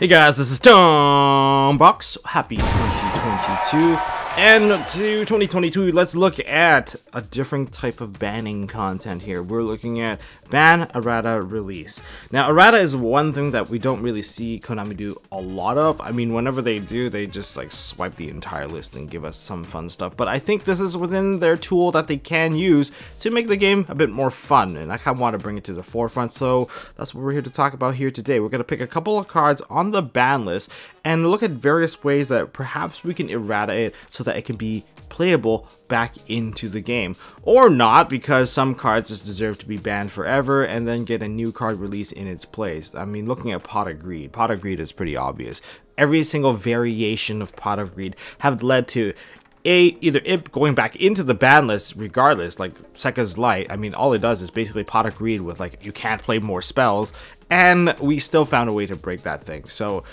Hey guys, this is Tom Box. Happy 2022. And to 2022, let's look at a different type of banning content here. We're looking at ban errata release. Now, errata is one thing that we don't really see Konami do a lot of. I mean, whenever they do, they just like swipe the entire list and give us some fun stuff. But I think this is within their tool that they can use to make the game a bit more fun. And I kind of want to bring it to the forefront. So that's what we're here to talk about here today. We're going to pick a couple of cards on the ban list and look at various ways that perhaps we can errata it so that it can be playable back into the game, or not, because some cards just deserve to be banned forever and then get a new card release in its place. I mean, looking at Pot of Greed is pretty obvious. Every single variation of Pot of Greed have led to either it going back into the ban list regardless, like Sekka's Light. I mean, all it does is basically Pot of Greed with like, you can't play more spells, and we still found a way to break that thing. So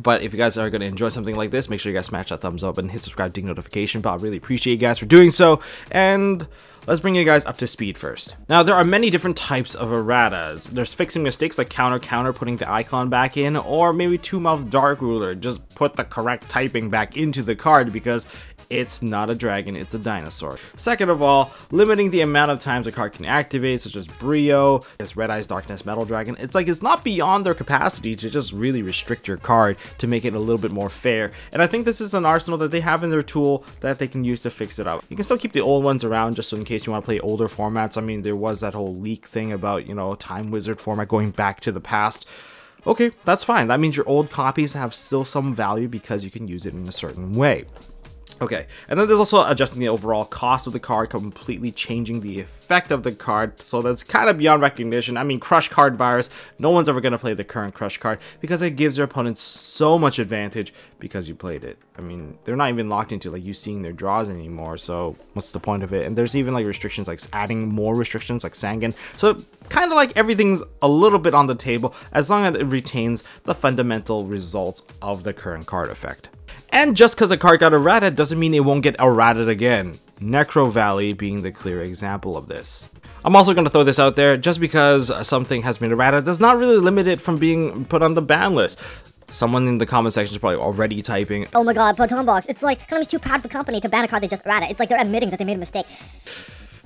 but if you guys are going to enjoy something like this, make sure you guys smash that thumbs up and hit subscribe, ding notification bell. I really appreciate you guys for doing so. And let's bring you guys up to speed first. Now, there are many different types of erratas. There's fixing mistakes like counter, putting the icon back in, or maybe two-mouth dark ruler, just put the correct typing back into the card because it's not a dragon, it's a dinosaur. Second of all, limiting the amount of times a card can activate, such as Brio, this Red Eyes Darkness Metal Dragon. It's like it's not beyond their capacity to just really restrict your card to make it a little bit more fair. And I think this is an arsenal that they have in their tool that they can use to fix it up. You can still keep the old ones around just so in case you want to play older formats. I mean, there was that whole leak thing about, you know, Time Wizard format going back to the past. Okay, that's fine. That means your old copies have still some value because you can use it in a certain way. Okay, and then there's also adjusting the overall cost of the card, completely changing the effect of the card, so that's kind of beyond recognition. I mean, Crush Card Virus, no one's ever going to play the current Crush card because it gives their opponents so much advantage because you played it. I mean, they're not even locked into like you seeing their draws anymore, so what's the point of it? And there's even like restrictions, like adding more restrictions like Sangan, so kind of like everything's a little bit on the table as long as it retains the fundamental results of the current card effect. And just because a card got errata doesn't mean it won't get errated again. Necrovalley being the clear example of this. I'm also going to throw this out there, just because something has been errata does not really limit it from being put on the ban list. Someone in the comment section is probably already typing, "Oh my god, but Tombox, it's like Konami's too proud of the company to ban a card they just errata. It's like they're admitting that they made a mistake."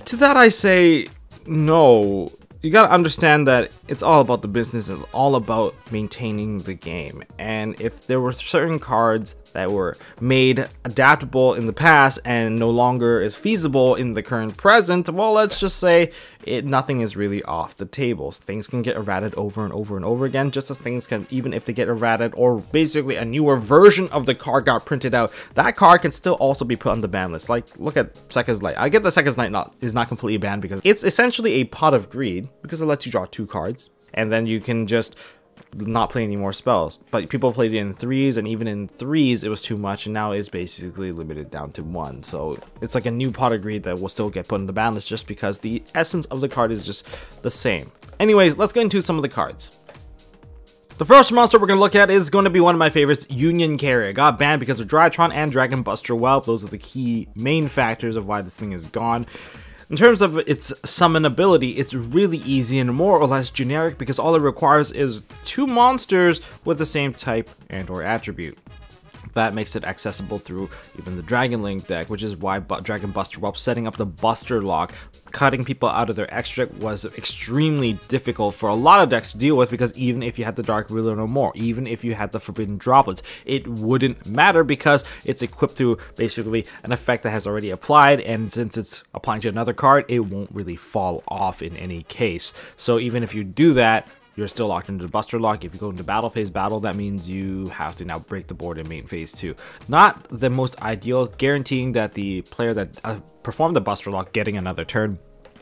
To that I say, no. You gotta understand that it's all about the business and all about maintaining the game. And if there were certain cards that were made adaptable in the past and no longer is feasible in the current present, well, let's just say nothing is really off the table. Things can get errated over and over and over again, just as things can, even if they get errated or basically a newer version of the card got printed out, that card can still also be put on the ban list. Like, look at Sekka's Light. I get that Sekka's Light is not completely banned because it's essentially a Pot of Greed, because it lets you draw 2 cards, and then you can just not play any more spells. But people played it in 3s, and even in 3s it was too much, and now it's basically limited down to 1. So it's like a new Pot of Greed that will still get put in the ban list just because the essence of the card is just the same. Anyways, let's get into some of the cards. The first monster we're going to look at is going to be one of my favorites, Union Carrier. It got banned because of Drytron and Dragon Buster Whelp. Those are the key main factors of why this thing is gone. In terms of its summon ability, it's really easy and more or less generic because all it requires is 2 monsters with the same type and or attribute. That makes it accessible through even the Dragon Link deck, which is why Dragon Buster Whelp setting up the Buster Lock, cutting people out of their extra was extremely difficult for a lot of decks to deal with, because even if you had the Dark Ruler no more, even if you had the Forbidden Droplets, it wouldn't matter because it's equipped to basically an effect that has already applied, and since it's applying to another card, it won't really fall off in any case. So even if you do that, you're still locked into the Buster Lock. If you go into battle phase battle, that means you have to now break the board in main phase 2. Not the most ideal, guaranteeing that the player that performed the Buster Lock getting another turn.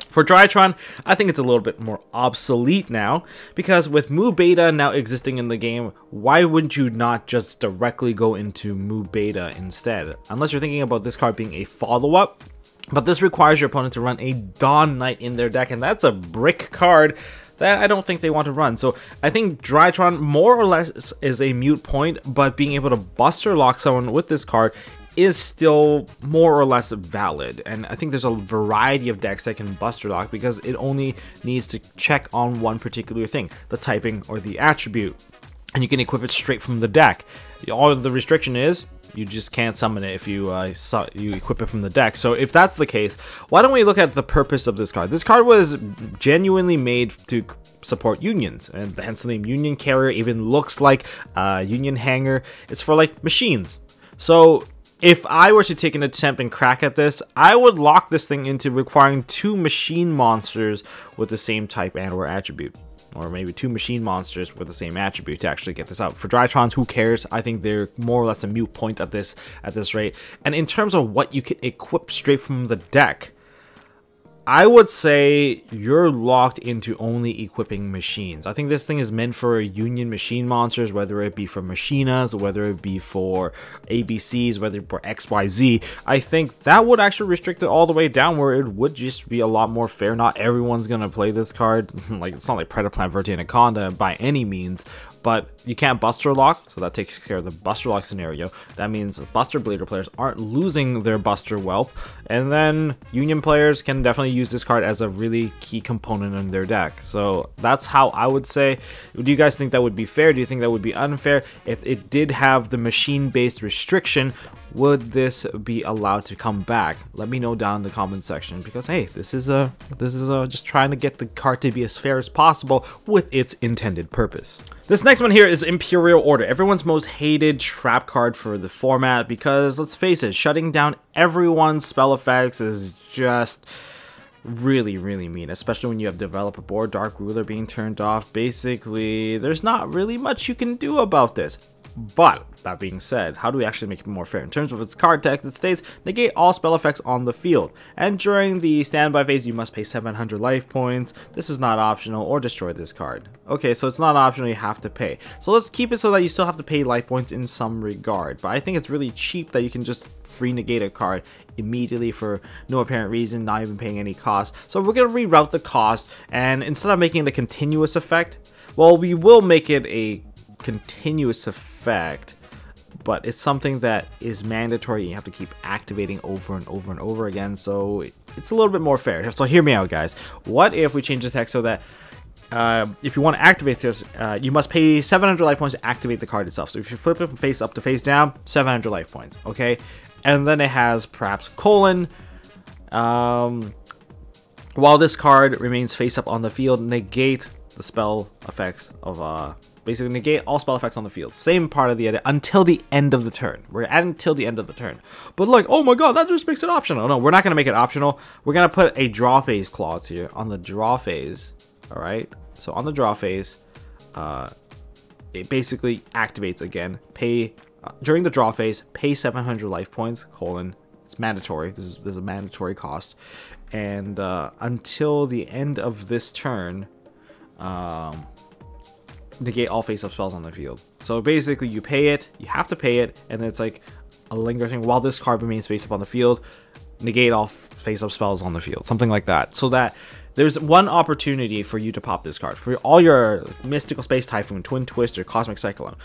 For Drytron, I think it's a little bit more obsolete now, because with Mu Beta now existing in the game, why wouldn't you not just directly go into Mu Beta instead? Unless you're thinking about this card being a follow-up, but this requires your opponent to run a Dawn Knight in their deck, and that's a brick card that I don't think they want to run. So I think Drytron more or less is a mute point, but being able to Buster Lock someone with this card is still more or less valid. And I think there's a variety of decks that can Buster Lock because it only needs to check on one particular thing, the typing or the attribute. and you can equip it straight from the deck. All the restriction is you just can't summon it if you you equip it from the deck. So if that's the case, why don't we look at the purpose of this card? This card was genuinely made to support unions, and hence the name Union Carrier. Even looks like a Union Hanger. It's for like machines. So if I were to take an attempt and crack at this, I would lock this thing into requiring 2 machine monsters with the same type and or attribute. Or maybe 2 machine monsters with the same attribute to actually get this out. For Drytrons, who cares? I think they're more or less a moot point at this rate. And in terms of what you can equip straight from the deck, I would say you're locked into only equipping machines. I think this thing is meant for Union machine monsters, whether it be for Machinas, whether it be for ABCs, whether it be for XYZ. I think that would actually restrict it all the way down, where it would just be a lot more fair. Not everyone's gonna play this card. Like, it's not like Predaplant, Verte, Anaconda by any means. But you can't Buster Lock, so that takes care of the Buster Lock scenario. That means Buster Blader players aren't losing their Buster Whelp. And then Union players can definitely use this card as a really key component in their deck. So that's how I would say. Do you guys think that would be fair? Do you think that would be unfair? If it did have the machine-based restriction, would this be allowed to come back? Let me know down in the comment section, because hey, this is just trying to get the card to be as fair as possible with its intended purpose. This next one here is Imperial Order, everyone's most hated trap card for the format, because let's face it, shutting down everyone's spell effects is just really mean, especially when you have Developer Board, Dark Ruler being turned off. Basically, there's not really much you can do about this. But that being said, how do we actually make it more fair? In terms of its card text, it states negate all spell effects on the field, and during the standby phase you must pay 700 life points. This is not optional, or destroy this card. Okay, so it's not optional, you have to pay. So let's keep it so that you still have to pay life points in some regard, but I think it's really cheap that you can just free negate a card immediately for no apparent reason, not even paying any cost. So we're going to reroute the cost, and instead of making the continuous effect, well, we will make it a continuous effect, but it's something that is mandatory. You have to keep activating over and over and over again, so it's a little bit more fair. So hear me out, guys. What if we change the text so that if you want to activate this, you must pay 700 life points to activate the card itself. So if you flip it from face up to face down, 700 life points, okay? And then it has perhaps colon, while this card remains face up on the field, negate the spell effects of basically negate all spell effects on the field. Same part of the edit until the end of the turn. We're at until the end of the turn. But like, oh my god, that just makes it optional. No, we're not going to make it optional. We're going to put a draw phase clause here on the draw phase. All right. So on the draw phase, it basically activates again. Pay during the draw phase, pay 700 life points, colon. It's mandatory. This is a mandatory cost. And until the end of this turn, negate all face-up spells on the field. So basically you pay it, you have to pay it, and then it's like a lingering thing while this card remains face-up on the field, negate all face-up spells on the field, something like that. So that there's one opportunity for you to pop this card. For all your Mystical Space Typhoon, Twin Twist, or Cosmic Cyclone,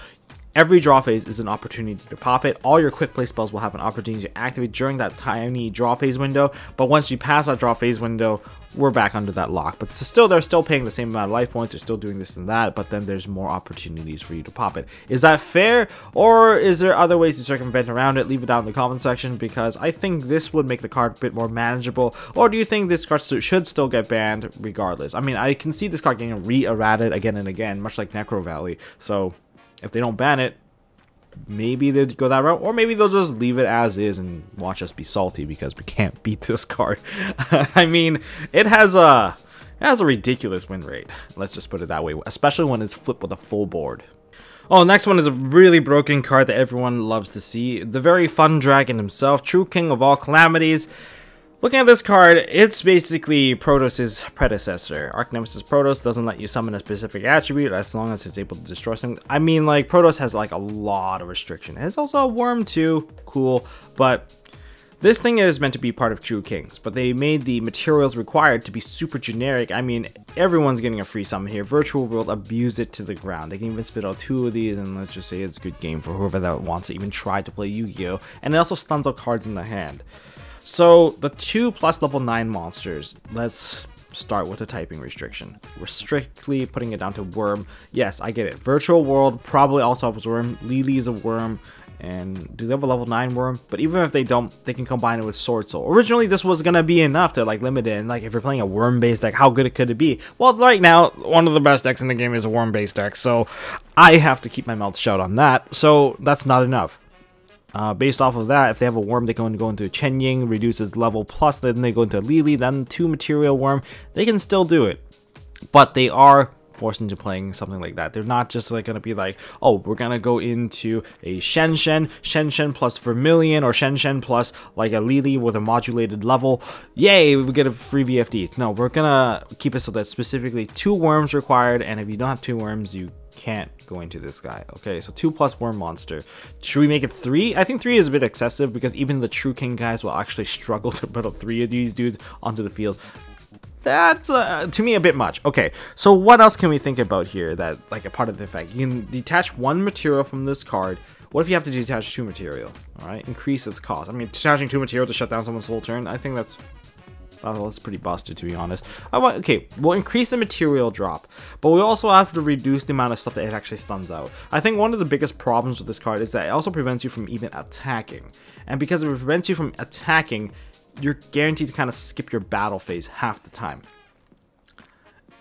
every draw phase is an opportunity to pop it. All your quick play spells will have an opportunity to activate during that tiny draw phase window, but once you pass that draw phase window, we're back under that lock. But still, they're still paying the same amount of life points, they're still doing this and that, but then there's more opportunities for you to pop it. Is that fair, or is there other ways to circumvent around it? Leave it down in the comment section, because I think this would make the card a bit more manageable. Or do you think this card should still get banned regardless? I mean, I can see this card getting re-errated again and again, much like Necrovalley. So if they don't ban it, maybe they'd go that route, or maybe they'll just leave it as is and watch us be salty because we can't beat this card. I mean, it has a ridiculous win rate, let's just put it that way, especially when it's flipped with a full board. Oh, next one is a really broken card that everyone loves to see. The very fun dragon himself, true king of all calamities. Looking at this card, it's basically Protoss' predecessor. Arch Nemesis Protoss doesn't let you summon a specific attribute as long as it's able to destroy something. I mean, like, Protoss has like a lot of restriction. And it's also a worm too, cool. But this thing is meant to be part of True Kings, but they made the materials required to be super generic. I mean, everyone's getting a free summon here. Virtual World abused it to the ground. They can even spit out 2 of these, and let's just say it's a good game for whoever that wants to even try to play Yu-Gi-Oh! And it also stuns out cards in the hand. So the 2+ level 9 monsters, let's start with a typing restriction. We're strictly putting it down to worm. Yes, I get it. Virtual World probably also has worm. Lily is a worm. And do they have a level 9 worm? But even if they don't, they can combine it with Sword Soul. Originally, this was gonna be enough to like limit it. And like if you're playing a worm-based deck, how good could it be? Well, right now, one of the best decks in the game is a worm-based deck. So I have to keep my mouth shut on that. So that's not enough. Based off of that, if they have a worm, they can go into Chen Ying, reduces level plus, then they go into Lily, then 2 material worm. They can still do it. But they are forced into playing something like that. They're not just like gonna be like, oh, we're gonna go into a Shen Shen plus Vermilion, or Shen Shen plus like a Lily with a modulated level. Yay, we get a free VFD. No, we're gonna keep it so that specifically 2 worms required, and if you don't have 2 worms, you can't go into this guy. Okay, so 2+ worm monster. Should we make it 3? I think 3 is a bit excessive because even the True King guys will actually struggle to put up 3 of these dudes onto the field. That's to me a bit much. Okay, so what else can we think about here that like a part of the effect? You can detach 1 material from this card. What if you have to detach 2 material? All right, increase its cost. I mean, detaching 2 material to shut down someone's whole turn, I think that's pretty busted, to be honest. Okay, we'll increase the material drop, but we also have to reduce the amount of stuff that it actually stuns out. I think one of the biggest problems with this card is that it also prevents you from even attacking, and because it prevents you from attacking, you're guaranteed to kind of skip your battle phase half the time.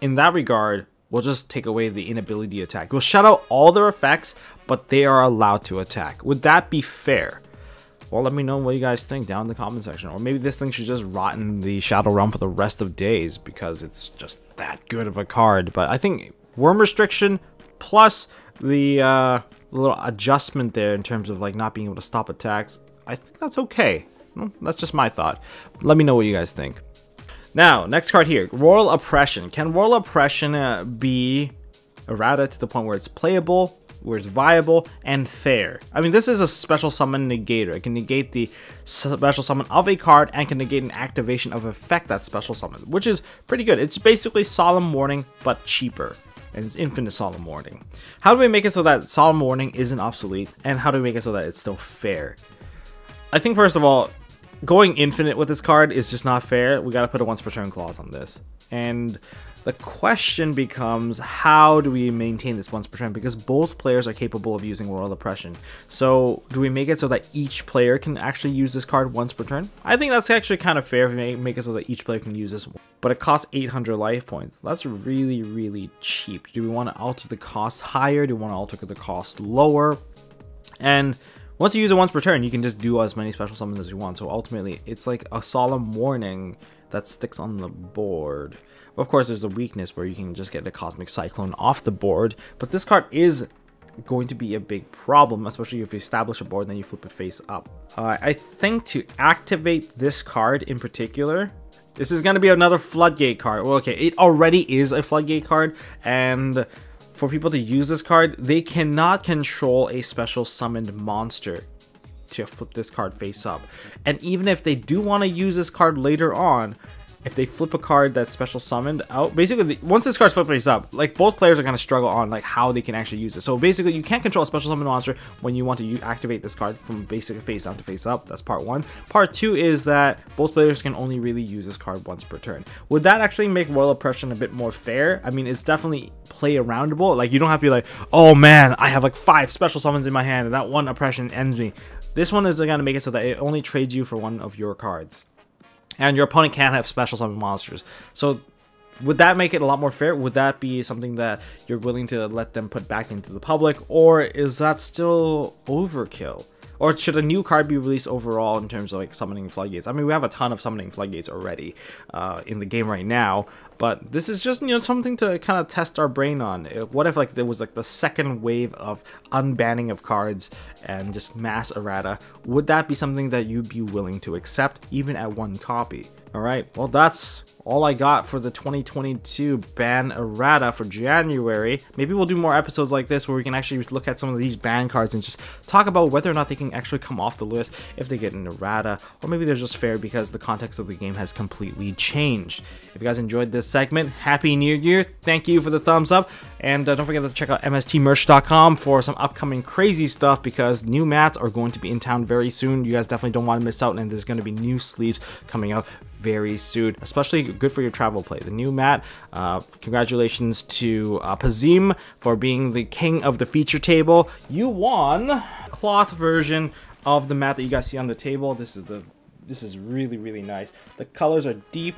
In that regard, we'll just take away the inability to attack. We'll shut out all their effects, but they are allowed to attack. Would that be fair? Well, let me know what you guys think down in the comment section. Or maybe this thing should just rot in the Shadow Realm for the rest of days because it's just that good of a card. But I think worm restriction plus the little adjustment there in terms of like not being able to stop attacks, I think that's okay. Well, that's just my thought. Let me know what you guys think. Now, next card here, Royal Oppression. Can Royal Oppression be errata to the point where it's playable, where it's viable, and fair? I mean, this is a special summon negator. It can negate the special summon of a card and can negate an activation of effect that special summon, which is pretty good. It's basically Solemn Warning, but cheaper. And it's infinite Solemn Warning. How do we make it so that Solemn Warning isn't obsolete? And how do we make it so that it's still fair? I think, first of all, going infinite with this card is just not fair. We gotta put a once per turn clause on this. And the question becomes, how do we maintain this once per turn? Because both players are capable of using Royal Oppression. So do we make it so that each player can actually use this card once per turn? I think that's actually kind of fair if we make it so that each player can use this. But it costs 800 life points. That's really, really cheap. Do we want to alter the cost higher? Do we want to alter the cost lower? And once you use it once per turn, you can just do as many special summons as you want. So ultimately, it's like a Solemn Warning that sticks on the board. Of course, there's a weakness where you can just get the Cosmic Cyclone off the board. But this card is going to be a big problem, especially if you establish a board and then you flip it face up. I think to activate this card in particular, this is going to be another Floodgate card. Well, okay, it already is a Floodgate card, and for people to use this card, they cannot control a special summoned monster to flip this card face up. And even if they do want to use this card later on, if they flip a card that's special summoned out, basically once this card's flipped face up, like both players are going to struggle on like how they can actually use it. So basically you can't control a special summoned monster when you want to activate this card from basically face down to face up. That's part 1. Part 2 is that both players can only really use this card once per turn. Would that actually make Royal Oppression a bit more fair? I mean, it's definitely play aroundable. Like, you don't have to be like, oh man, I have like 5 special summons in my hand and that one oppression ends me. This one is going to make it so that it only trades you for one of your cards. And your opponent can't have special summon monsters. So would that make it a lot more fair? Would that be something that you're willing to let them put back into the public? Or is that still overkill? Or should a new card be released overall in terms of like summoning floodgates? I mean, we have a ton of summoning floodgates already in the game right now, but this is just, you know, something to kind of test our brain on. What if like there was like the second wave of unbanning of cards and just mass errata? Would that be something that you'd be willing to accept even at 1 copy? All right, well, that's all I got for the 2022 ban errata for January. Maybe we'll do more episodes like this where we can actually look at some of these ban cards and just talk about whether or not they can actually come off the list if they get an errata, or maybe they're just fair because the context of the game has completely changed. If you guys enjoyed this segment, Happy New Year. Thank you for the thumbs up, and don't forget to check out MSTmerch.com for some upcoming crazy stuff because new mats are going to be in town very soon. You guys definitely don't want to miss out, and there's going to be new sleeves coming out very soon, especially good for your travel play. The new mat, congratulations to Pazim for being the king of the feature table. You won cloth version of the mat that you guys see on the table. This is really, really nice. The colors are deep.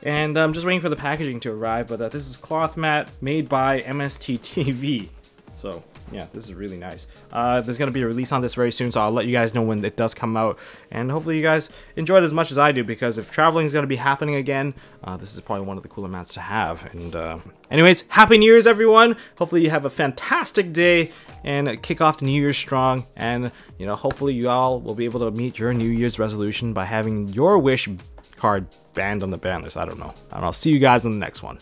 And I'm just waiting for the packaging to arrive, but this is cloth mat made by MST.TV. So yeah, this is really nice. There's gonna be a release on this very soon, so I'll let you guys know when it does come out. And hopefully you guys enjoy it as much as I do, because if traveling is gonna be happening again, this is probably one of the cooler mats to have. And anyways, Happy New Year's, everyone. Hopefully you have a fantastic day and kick off the New Year strong. And you know, hopefully you all will be able to meet your New Year's resolution by having your wish card banned on the ban list. I don't know. See you guys in the next one.